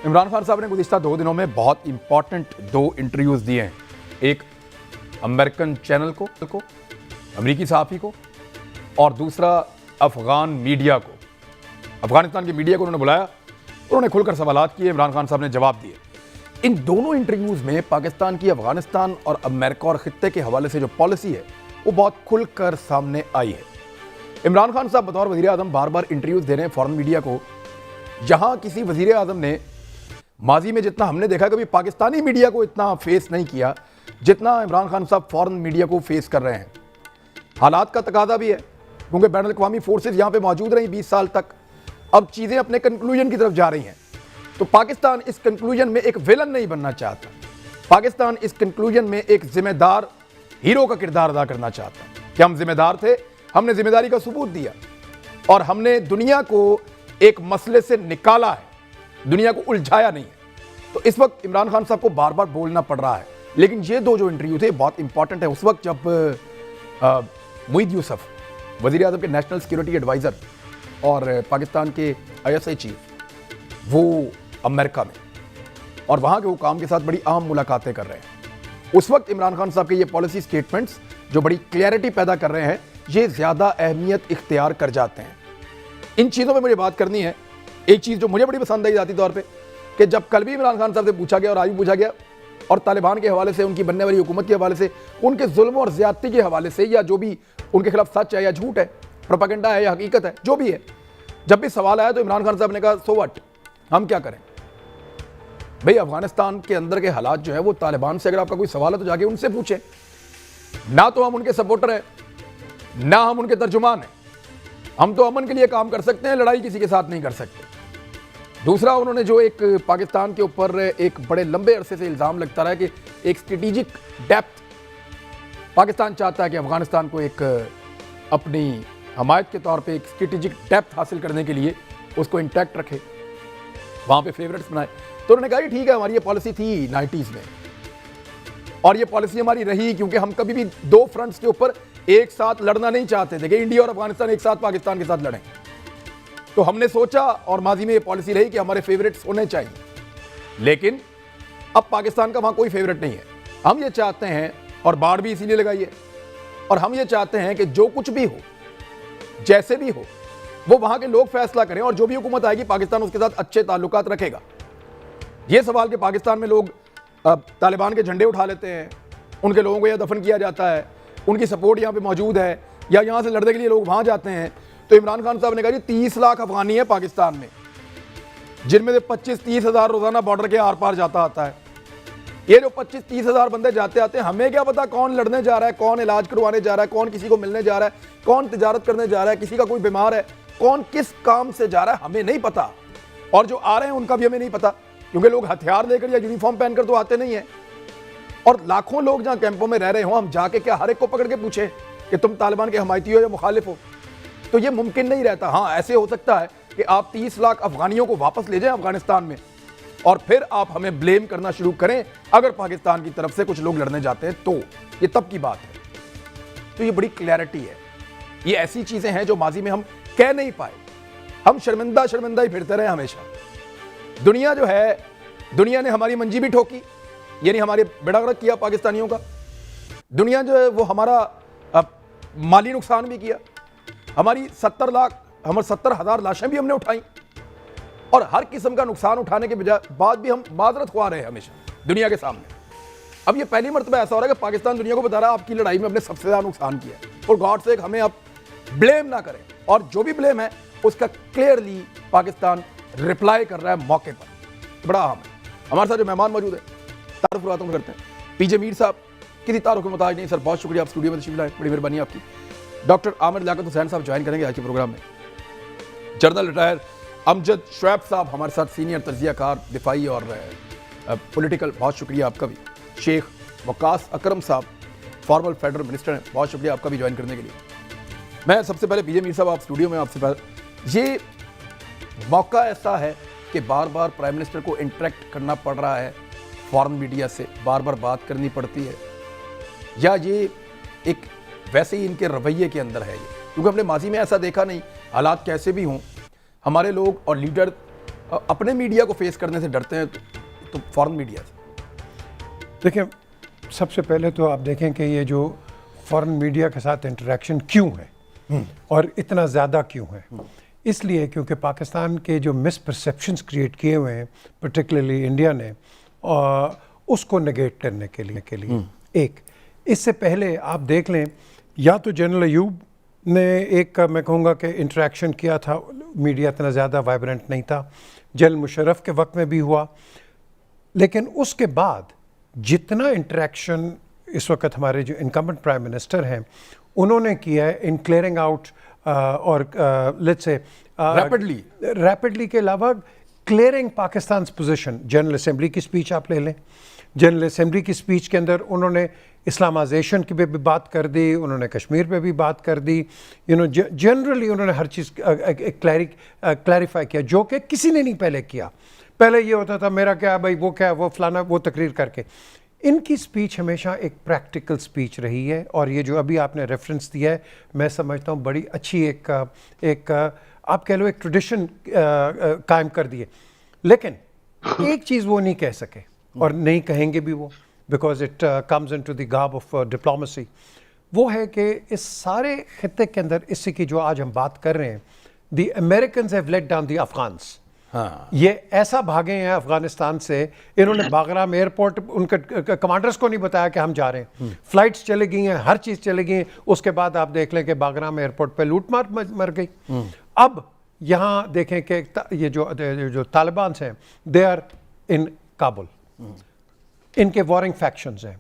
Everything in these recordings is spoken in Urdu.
عمران خان صاحب نے گزشتہ 2 دنوں میں بہت امپورٹنٹ 2 انٹرویوز دیے ہیں. ایک امریکن چینل کو, امریکی صحافی کو, اور دوسرا افغان میڈیا کو. افغانستان کی میڈیا کو انہوں نے بلایا, انہوں نے کھل کر سوالات کیے, عمران خان صاحب نے جواب دیے. ان دونوں انٹرویوز میں پاکستان کی افغانستان اور امریکہ اور خطے کے حوالے سے جو پالیسی ہے وہ بہت کھل کر سامنے آئی ہے. عمران خان صاحب بطور وزیر اعظم بار بار انٹرویوز دے رہے ہیں فورن میڈیا کو, جہاں کسی وزیر اعظم نے ماضی میں جتنا ہم نے دیکھا کبھی پاکستانی میڈیا کو اتنا فیس نہیں کیا جتنا عمران خان صاحب فورن میڈیا کو فیس کر رہے ہیں. حالات کا تقاضا بھی ہے کیونکہ بین الاقوامی فورسز یہاں پہ موجود رہی 20 سال تک, اب چیزیں اپنے کنکلوژن کی طرف جا رہی ہیں. تو پاکستان اس کنکلوژن میں ایک ویلن نہیں بننا چاہتا, پاکستان اس کنکلوژن میں ایک ذمہ دار ہیرو کا کردار ادا کرنا چاہتا کہ ہم ذمہ دار تھے, ہم نے ذمہ داری کا ثبوت دیا اور ہم نے دنیا کو ایک مسئلے سے نکالا ہے, دنیا کو الجھایا نہیں ہے. تو اس وقت عمران خان صاحب کو بار بار بولنا پڑ رہا ہے, لیکن یہ 2 جو انٹرویو تھے بہت امپورٹنٹ ہے. اس وقت جب معید یوسف وزیر اعظم کے نیشنل سیکیورٹی ایڈوائزر اور پاکستان کے ISI چیف وہ امریکہ میں اور وہاں کے حکام کے ساتھ بڑی اہم ملاقاتیں کر رہے ہیں, اس وقت عمران خان صاحب کے یہ پالیسی سٹیٹمنٹس جو بڑی کلیئرٹی پیدا کر رہے ہیں یہ زیادہ اہمیت اختیار کر جاتے ہیں. ان چیزوں پہ مجھے بات کرنی ہے. ایک چیز جو مجھے بڑی پسند آئی ذاتی طور پہ کہ جب کل بھی عمران خان صاحب سے پوچھا گیا اور آج بھی پوچھا گیا, اور طالبان کے حوالے سے, ان کی بننے والی حکومت کے حوالے سے, ان کے ظلم اور زیادتی کے حوالے سے, یا جو بھی ان کے خلاف سچ ہے یا جھوٹ ہے, پروپیگنڈا ہے یا حقیقت ہے, جو بھی ہے, جب بھی سوال آیا تو عمران خان صاحب نے کہا سو واٹ, ہم کیا کریں بھئی, افغانستان کے اندر کے حالات جو ہے وہ طالبان سے اگر آپ کا کوئی سوال ہے تو جا کے ان سے پوچھیں. نہ تو ہم ان کے سپورٹر ہیں, نہ ہم ان کے ترجمان ہیں, ہم تو امن کے لیے کام کر سکتے ہیں, لڑائی کسی کے ساتھ نہیں کر سکتے. دوسرا, انہوں نے جو ایک پاکستان کے اوپر ایک بڑے لمبے عرصے سے الزام لگتا رہا ہے کہ ایک اسٹریٹجک ڈیپتھ پاکستان چاہتا ہے کہ افغانستان کو ایک اپنی حمایت کے طور پہ ایک اسٹریٹجک ڈیپتھ حاصل کرنے کے لیے اس کو انٹیکٹ رکھے, وہاں پہ فیورٹس بنائے. تو انہوں نے کہا ٹھیک ہے, ہماری یہ پالیسی تھی 90s میں اور یہ پالیسی ہماری رہی کیونکہ ہم کبھی بھی 2 فرنٹس کے اوپر ایک ساتھ لڑنا نہیں چاہتے تھے کہ انڈیا اور افغانستان ایک ساتھ پاکستان کے ساتھ لڑیں. تو ہم نے سوچا اور ماضی میں یہ پالیسی رہی کہ ہمارے فیورٹس ہونے چاہیے, لیکن اب پاکستان کا وہاں کوئی فیورٹ نہیں ہے. ہم یہ چاہتے ہیں, اور باڑ بھی اسی لیے لگائی ہے, اور ہم یہ چاہتے ہیں کہ جو کچھ بھی ہو, جیسے بھی ہو, وہ وہاں کے لوگ فیصلہ کریں, اور جو بھی حکومت آئے گی پاکستان اس کے ساتھ اچھے تعلقات رکھے گا. یہ سوال کہ پاکستان میں لوگ طالبان کے جھنڈے اٹھا لیتے ہیں, ان کے لوگوں کو یہ دفن کیا جاتا ہے, ان کی سپورٹ یہاں پہ موجود ہے, یا یہاں سے لڑنے کے لیے لوگ وہاں جاتے ہیں, تو عمران خان صاحب نے کہا 30 لاکھ افغانی ہیں پاکستان میں, جن میں سے 25-30 ہزار روزانہ بارڈر کے آر پار جاتا آتا ہے. یہ جو 25-30 ہزار بندے جاتے آتے ہیں, ہمیں کیا پتا کون لڑنے جا رہا ہے, کون علاج کروانے جا رہا ہے, کون کسی کو ملنے جا رہا ہے, کون تجارت کرنے جا رہا ہے, کسی کا کوئی بیمار ہے, کون کس کام سے جا رہا ہے, ہمیں نہیں پتا. اور جو آ رہے ہیں ان کا بھی ہمیں نہیں پتا, کیونکہ لوگ ہتھیار لے کر یا یونیفارم پہن کر تو آتے نہیں ہیں. اور لاکھوں لوگ جہاں کیمپوں میں رہ رہے ہوں, ہم جا کے کیا ہر ایک کو پکڑ کے پوچھیں کہ تم طالبان کے حمایتی ہو یا مخالف ہو؟ تو یہ ممکن نہیں رہتا. ہاں, ایسے ہو سکتا ہے کہ آپ 30 لاکھ افغانیوں کو واپس لے جائیں افغانستان میں, اور پھر آپ ہمیں بلیم کرنا شروع کریں اگر پاکستان کی طرف سے کچھ لوگ لڑنے جاتے ہیں, تو یہ تب کی بات ہے. تو یہ بڑی کلیئرٹی ہے. یہ ایسی چیزیں ہیں جو ماضی میں ہم کہہ نہیں پائے, ہم شرمندہ ہی پھرتے رہے ہمیشہ. دنیا جو ہے, دنیا نے ہماری منجی بھی ٹھوکی, یعنی ہمارے بیڑا غرق کیا پاکستانیوں کا. دنیا جو ہے وہ ہمارا مالی نقصان بھی کیا, ہماری 70,000 لاشیں بھی ہم نے اٹھائیں, اور ہر قسم کا نقصان اٹھانے کے بعد بھی ہم معذرت خواہ رہے ہمیشہ دنیا کے سامنے. اب یہ پہلی مرتبہ ایسا ہو رہا ہے کہ پاکستان دنیا کو بتا رہا ہے آپ کی لڑائی میں ہم نے سب سے زیادہ نقصان کیا ہے, اور گاڈ سے ہمیں اب بلیم نہ کریں, اور جو بھی بلیم ہے اس کا کلیئرلی پاکستان رپلائی کر رہا ہے موقع پر. بڑا اہم ہے. ہمارے ساتھ جو مہمان موجود ہے تعارف راتوں کرتے ہیں. PJ میر صاحب کسی تعارف کے محتاج نہیں سر, بہت شکریہ آپ اسٹوڈیو میں تشریف لائے, بڑی مہربانی آپ کی. ڈاکٹر عامر لیاقت حسین صاحب جوائن کریں گے آج کے پروگرام میں. جنرل ریٹائر امجد شعیب صاحب ہمارے ساتھ سینئر تجزیہ کار دفاعی اور پولیٹیکل, بہت شکریہ آپ کا بھی. شیخ وقاص اکرم صاحب فارمر فیڈرل منسٹر ہیں, بہت شکریہ آپ کا بھی جوائن کرنے کے لیے. میں سب سے پہلے PJ میر صاحب آپ اسٹوڈیو میں, آپ سے پہلے یہ موقع ایسا ہے کہ بار بار پرائم منسٹر کو انٹریکٹ کرنا پڑ رہا ہے, فارن میڈیا سے بار بار بات کرنی پڑتی ہے, یا یہ ایک ویسے ہی ان کے رویے کے اندر ہے یہ؟ کیونکہ ہم نے ماضی میں ایسا دیکھا نہیں, حالات کیسے بھی ہوں, ہمارے لوگ اور لیڈر اپنے میڈیا کو فیس کرنے سے ڈرتے ہیں تو فورن میڈیا سے؟ دیکھیں سب سے پہلے تو آپ دیکھیں کہ یہ جو فورن میڈیا کے ساتھ انٹریکشن کیوں ہے اور اتنا زیادہ کیوں ہے. اس لیے کیونکہ پاکستان کے جو مس پرسیپشنز کریٹ کیے ہوئے ہیں پرٹیکولرلی انڈیا نے اس کو نگیٹ کرنے کے لیے ایک اس سے پہلے آپ دیکھ لیں یا تو جنرل ایوب نے ایک میں کہوں گا کہ انٹریکشن کیا تھا, میڈیا اتنا زیادہ وائبرنٹ نہیں تھا, جنرل مشرف کے وقت میں بھی ہوا, لیکن اس کے بعد جتنا انٹریکشن اس وقت ہمارے جو انکمبنٹ پرائم منسٹر ہیں انہوں نے کیا ہے ان کلیئرنگ آؤٹ اور لیٹس سے ریپڈلی کے علاوہ کلیئرنگ پاکستان's پوزیشن. جنرل اسمبلی کی سپیچ آپ لے لیں, جنرل اسمبلی کی سپیچ کے اندر انہوں نے اسلامائزیشن کی بھی بات کر دی, انہوں نے کشمیر پہ بھی بات کر دی, جنرلی انہوں نے ہر چیز کلیریفائی کیا جو کہ کسی نے نہیں پہلے کیا. پہلے یہ ہوتا تھا میرا کیا بھائی, وہ کیا, وہ فلانا, وہ تقریر کر کے. ان کی سپیچ ہمیشہ ایک پریکٹیکل سپیچ رہی ہے, اور یہ جو ابھی آپ نے ریفرنس دیا ہے میں سمجھتا ہوں بڑی اچھی ایک آپ کہہ لو ایک ٹریڈیشن قائم کر دیے. لیکن ایک چیز وہ نہیں کہہ سکے اور نہیں کہیں گے بھی وہ, because it comes into the garb of diplomacy, وہ ہے کہ اس سارے خطے کے اندر اس کی جو آج ہم بات کر رہے ہیں, the Americans have let down the Afghans. یہ ایسا بھاگے ہیں افغانستان سے, انہوں نے باگرام ایئرپورٹ ان کے کمانڈرز کو نہیں بتایا کہ ہم جا رہے ہیں, فلائٹس چلے گئی ہیں, ہر چیز چلے گئی ہیں. اس کے بعد آپ دیکھ لیں کہ باگرام ایئرپورٹ پہ لوٹ مار مر گئی. اب یہاں دیکھیں کہ یہ جو طالبان ہیں دے آر ان کابل, ان کے وارنگ فیکشنز ہیں,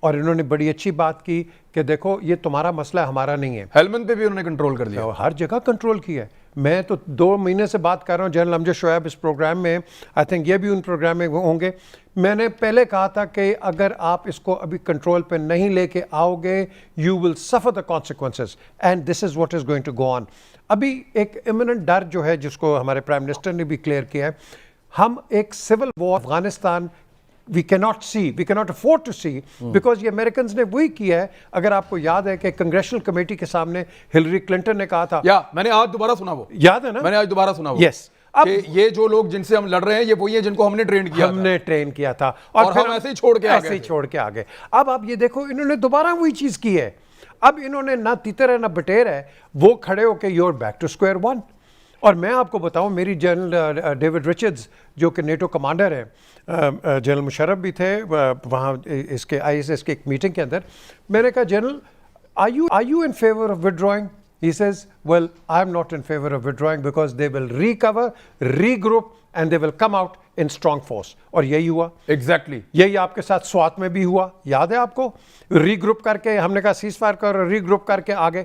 اور انہوں نے بڑی اچھی بات کی کہ دیکھو یہ تمہارا مسئلہ ہمارا نہیں ہے. ہیلمند پہ بھی انہوں نے کنٹرول کر دیا, ہر جگہ کنٹرول کیا ہے. میں تو 2 مہینے سے بات کر رہا ہوں, جنرل امجد شعیب اس پروگرام میں, آئی تھنک یہ بھی ان پروگرام میں ہوں گے. میں نے پہلے کہا تھا کہ اگر آپ اس کو ابھی کنٹرول پہ نہیں لے کے آؤ گے you will suffer the consequences, and this is what is going to go on. ابھی ایک امیوننٹ ڈر جو ہے جس کو ہمارے پرائم منسٹر نے بھی کلیئر کیا ہے, ہم ایک civil war Afghanistan we cannot see, we cannot afford to see, because یہ امریکنز نے وہی کیا ہے. اگر آپ کو یاد ہے کہ کنگریشنل کمیٹی کے سامنے ہلری کلنٹن نے کہا تھا, میں نے آج دوبارہ سنا, وہ یاد ہے نا, میں نے آج دوبارہ سنا وہ, یس, کہ یہ جو لوگ جن سے ہم لڑ رہے ہیں یہ وہی ہیں جن کو ہم نے ٹرین کیا تھا اور ہم ایسے ہی چھوڑ کے آ گئے. اب آپ یہ دیکھو انہوں نے دوبارہ وہی چیز کی ہے. اب انہوں نے نہ تیتر ہے نہ بٹیر ہے, وہ کھڑے ہو کے your back two square one. اور میں آپ کو بتاؤں, میری جنرل ڈیوڈ رچرڈز جو کہ نیٹو کمانڈر ہیں, جنرل مشرف بھی تھے وہاں اس کے ISS کے ایک میٹنگ کے اندر, میں نے کہا general are you in favor of withdrawing? He says, well, I am not in favor of withdrawing because they will recover, regroup and they will come out in strong force. اور یہی ہوا ایگزیکٹلی, یہی آپ کے ساتھ سوات میں بھی ہوا, یاد ہے آپ کو, ری گروپ کر کے ہم نے کہا سیز فائر کر, ری گروپ کر کے آگے.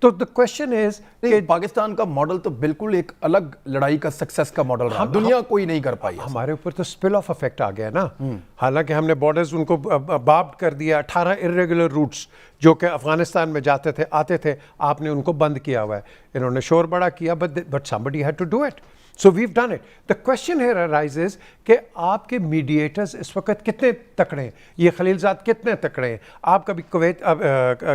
تو the question is کہ پاکستان کا ماڈل تو بالکل ایک الگ لڑائی کا سکسیس کا ماڈل رہا, دنیا کوئی نہیں کر پائی. ہمارے اوپر تو سپل آف افیکٹ آ گیا نا, حالانکہ ہم نے بارڈرز ان کو بابڈ کر دیا, 18 irregular روٹس جو کہ افغانستان میں جاتے تھے آتے تھے, آپ نے ان کو بند کیا ہوا ہے. انہوں نے شور بڑا کیا, but somebody had to do it. So we've done it. The question here arises کہ آپ کے میڈیٹرز اس وقت کتنے تکڑے ہیں, یہ خلیل زاد کتنے تکڑے ہیں. آپ کبھی کویت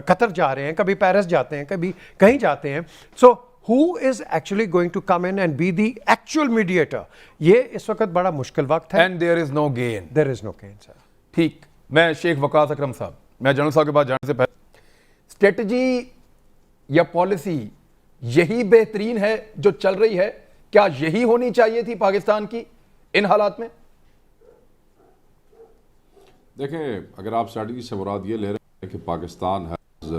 قطر جا رہے ہیں, کبھی پیرس جاتے ہیں, کبھی کہیں جاتے ہیں. So who is actually going to come in and be the actual mediator? یہ اس وقت بڑا مشکل وقت ہے. And there is no gain. There is no gain, sir. ٹھیک, میں شیخ وقاص اکرم صاحب, میں جنرل صاحب کے پاس جانے سے پہلے, اسٹریٹجی یا پالیسی یہی بہترین ہے جو چل رہی ہے, کیا یہی ہونی چاہیے تھی پاکستان کی ان حالات میں؟ دیکھیں, اگر آپ اسٹریٹجی سے مراد یہ لے رہے ہیں کہ پاکستان ہیز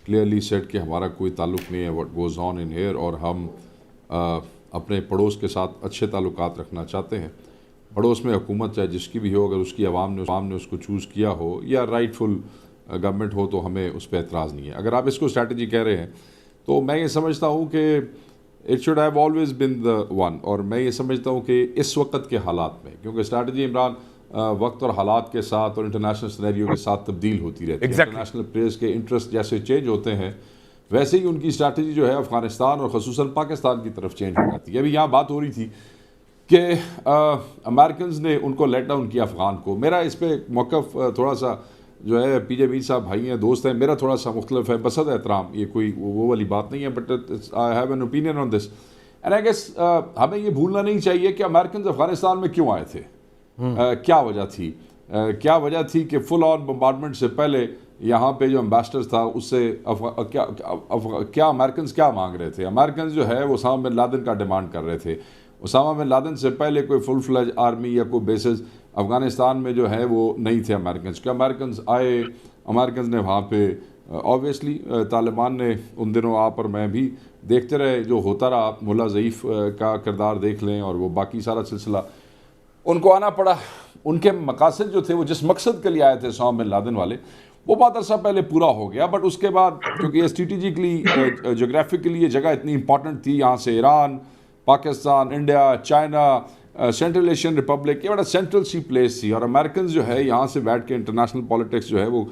کلیئرلی سیٹ کہ ہمارا کوئی تعلق نہیں ہے what goes on in here, اور ہم اپنے پڑوس کے ساتھ اچھے تعلقات رکھنا چاہتے ہیں. پڑوس میں حکومت چاہے جس کی بھی ہو, اگر اس کی عوام نے اس کو چوز کیا ہو یا رائٹ فل گورنمنٹ ہو تو ہمیں اس پہ اعتراض نہیں ہے. اگر آپ اس کو اسٹریٹجی کہہ رہے ہیں تو میں یہ سمجھتا ہوں کہ it should have always been the one, اور میں یہ سمجھتا ہوں کہ اس وقت کے حالات میں, کیونکہ اسٹریٹجی عمران وقت اور حالات کے ساتھ اور انٹرنیشنل سینیریو کے ساتھ تبدیل ہوتی رہتی ہے. انٹرنیشنل پلیئرز کے انٹرسٹ جیسے چینج ہوتے ہیں ویسے ہی ان کی اسٹریٹجی جو ہے افغانستان اور خصوصاً پاکستان کی طرف چینج ہو جاتی ہے. ابھی یہاں بات ہو رہی تھی کہ امریکنز نے ان کو لیٹ ڈاؤن کیا افغان کو. میرا اس پہ موقف تھوڑا سا جو ہے, پی جے میر صاحب بھائی ہیں, دوست ہیں, میرا تھوڑا سا مختلف ہے, بصد احترام, یہ کوئی وہ والی بات نہیں ہے, but I have an opinion on this. And I guess ہمیں یہ بھولنا نہیں چاہیے کہ امریکنز افغانستان میں کیوں آئے تھے، کیا وجہ تھی، کیا وجہ تھی کہ فل آن بمبارڈمنٹ سے پہلے یہاں پہ جو امبیسڈر تھا اس سے کیا امریکنز کیا مانگ رہے تھے. امریکنز جو ہے وہ اسامہ بن لادن کا ڈیمانڈ کر رہے تھے. اسامہ بن لادن سے پہلے کوئی فل فلیج آرمی یا کوئی بیسز افغانستان میں جو ہے وہ نہیں تھے امریکنز کہ امریکنز آئے. امریکنز نے وہاں پہ آبویسلی طالبان نے ان دنوں آپ اور میں بھی دیکھتے رہے جو ہوتا رہا. ملا ضعیف کا کردار دیکھ لیں اور وہ باقی سارا سلسلہ، ان کو آنا پڑا. ان کے مقاصد جو تھے وہ جس مقصد کے لیے آئے تھے اسامہ بن لادن والے، وہ بہت عرصہ پہلے پورا ہو گیا. بٹ اس کے بعد کیونکہ اسٹریٹجکلی جغرافکلی یہ جگہ اتنی امپورٹنٹ تھی، یہاں سے Iran, Pakistan, India, China, central Asian republic, یہ بڑا سینٹرل سی پلیس تھی. اور امریکنز جو ہے یہاں سے بیٹھ کے انٹرنیشنل پالیٹکس جو ہے وہ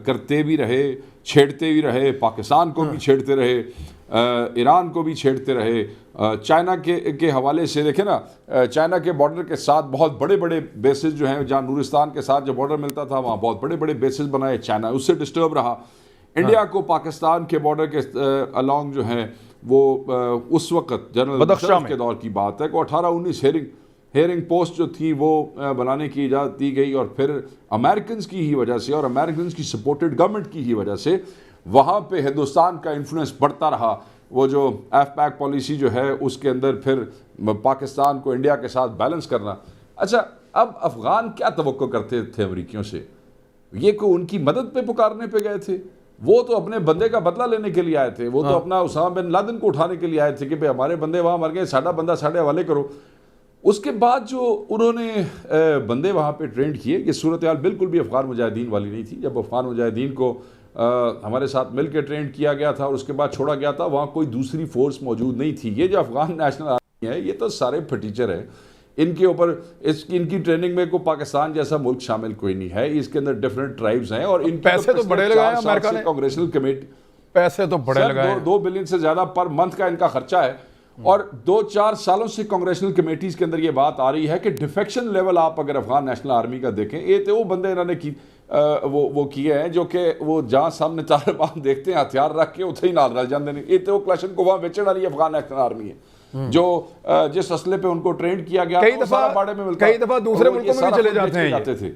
کرتے بھی رہے، چھیڑتے بھی رہے، پاکستان کو بھی چھیڑتے رہے، ایران کو بھی چھیڑتے رہے. چائنا کے حوالے سے دیکھیں نا، چائنا کے بارڈر کے ساتھ بہت بڑے بڑے بیسز جو ہیں، جہاں نورستان کے ساتھ جو بارڈر ملتا تھا وہاں بہت بڑے بڑے بیسز بنائے. چائنا اس سے ڈسٹرب رہا. انڈیا کو پاکستان کے بارڈر کے الانگ جو ہیں وہ اس وقت جنرل مشرف کے دور کی بات ہے کہ 18-19 ہیئرنگ پوسٹ جو تھی وہ بنانے کی اجازت دی گئی. اور پھر امریکنز کی ہی وجہ سے اور امریکنز کی سپورٹڈ گورنمنٹ کی ہی وجہ سے وہاں پہ ہندوستان کا انفلوئنس بڑھتا رہا. وہ جو ایف پیک پالیسی جو ہے اس کے اندر پھر پاکستان کو انڈیا کے ساتھ بیلنس کرنا. اچھا، اب افغان کیا توقع کرتے تھے امریکیوں سے؟ یہ کوئی ان کی مدد پہ پکارنے پہ گئے تھے؟ وہ تو اپنے بندے کا بدلہ لینے کے لیے آئے تھے. وہ تو اپنا اسامہ بن لادن کو اٹھانے کے لیے آئے تھے کہ بھئی ہمارے بندے وہاں مر گئے، ساڈا بندہ ساڈے حوالے کرو. اس کے بعد جو انہوں نے بندے وہاں پہ ٹرینڈ کیے، یہ صورتحال بالکل بھی افغان مجاہدین والی نہیں تھی. جب افغان مجاہدین کو ہمارے ساتھ مل کے ٹرینڈ کیا گیا تھا اور اس کے بعد چھوڑا گیا تھا، وہاں کوئی دوسری فورس موجود نہیں تھی. یہ جو افغان نیشنل آرمی ہے یہ تو سارے پھٹیچر ہیں. ان کے اوپر ان کی ٹریننگ میں کوئی پاکستان جیسا ملک شامل کوئی نہیں ہے. اس کے اندر ڈفرینٹ ٹرائبز ہیں اور ان پیسے تو بڑے لگائے ہیں امریکہ نے. کانگریشنل کمیٹی پیسے تو بڑے لگائے ہیں، 2 بلین سے زیادہ پر منتھ کا ان کا خرچہ ہے. اور 2-4 سالوں سے کانگریشنل کمیٹیز کے اندر یہ بات آ رہی ہے کہ ڈیفیکشن لیول آپ اگر افغان نیشنل آرمی کا دیکھیں، یہ تو وہ بندے انہوں نے وہ کیے ہیں جو کہ وہ جہاں سامنے طالبان دیکھتے ہیں ہتھیار رکھ کے اتنے ہی نال رل جاندے نے. یہ تو وہ کلاشن کو وہاں بیچن والی افغان نیشنل آرمی ہے جو جس اسلحے پہ ان کو ٹرینڈ کیا گیا کئی دفعہ دوسرے ملکوں میں بھی چلے جاتے ہیں.